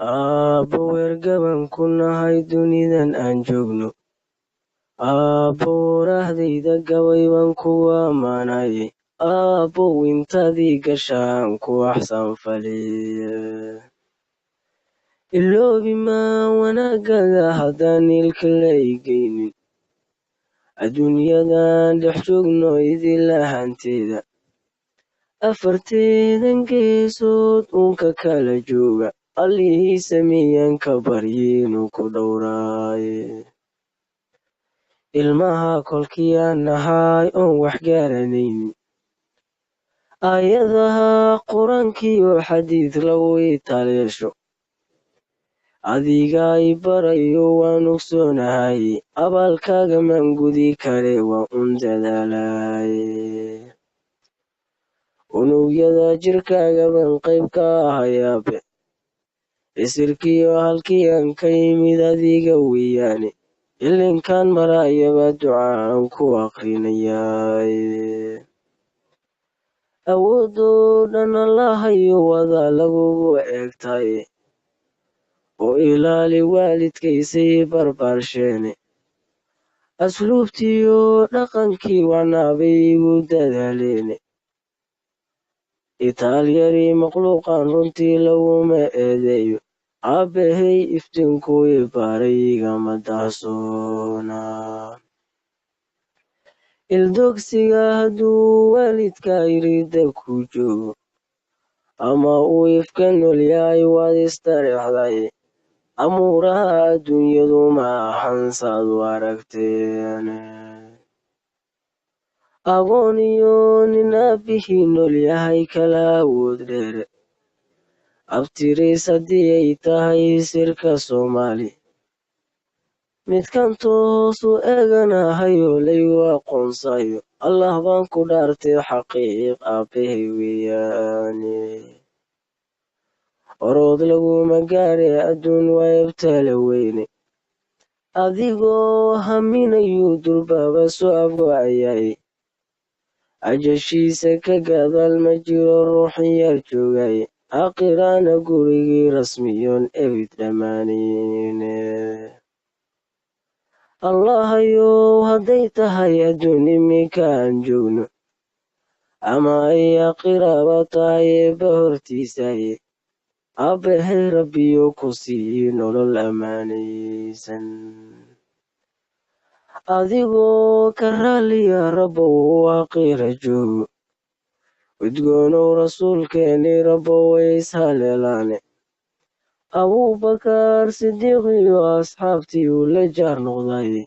Aabbo weergaban ku nahay dunidan aan joogno. Aabbo warahdayda gabay baan kugu ammaanaye. Aabbow intaadii gashaan ku axsan faliye. Iloobi maa wanaagaga haddaan ilka la igaynin. Adduunyadan dhex joogno idil ahaanteeda. Afarteedan geesood uunka kala jooga. Allihii sameeyaan ka baryi inuu ku dhowraaye. Ilmaha kolkii aan nahay oon wax garanaynin. Aayadaha qur-aankiyo xadiid lagu itaalyeesho. Adiga i barayo waan ogsoonahay. Abaalkaaga maan gudi kare waa un dadaalaye. Unugyada jirkaaga baan qayb ka ahayaabe. Isirkiyo halkii aan ka yimid adiga weeyaane. Ilinkaan marayaba ducaan ku aqrinayaaye. Awoodoo dhan Allahayo wada lagugu eegtaye. Oo ilaali waalidkaysay barbaarsheene. Asluubtiyo dhaqankii wanaabay igu dadaaleene. Itaalyari makhluuqan runtii laguma eedeeyo. Aabbahay iftiinkuu i baray igama dahsoona. Ildogsiga hadduu waalidka irida ku joogo. Ama uu ifka nool yahay waad istareexdaye. Amuuraha adduunyadu ma ahan saad u aragteene. Agoon iyo nin aabbihii nool yahay kala awood dheere. Abtiris haddii ay tahay sirka Soomaali. Midkan toosu eeganahayo laygu aqoonsayo. Allah baan ku dhaartay xaqiiq aabbahay weeyaane. Orood laguma gaare adduun waa ibtala weyne. Adigoo haminayu durbaaba soo afgo'ayaye. Ajashiisa ka gadaal ma jiro ruux yar joogaye. Aakhirana gurigii rasmiyoon ebid dhammaanayne. Allahayow hadday tahay adduun iminka aan joogno. Ama ay aakhiraba tahay eebba hortiisaye. Aabbahay Rabbiyo ku sii nolol ammaanaysan. Adigoo ka raaliya Rabbow aakhira joogo. Udgoonow rasuulkeeni Rabbow way ishaleelaane. Abuubakar Sidiiq iyo asxaabtii uu la jaar noqdaye.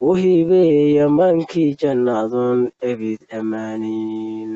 U hibeey ammaankii jannaadoon ebid ammaanayn.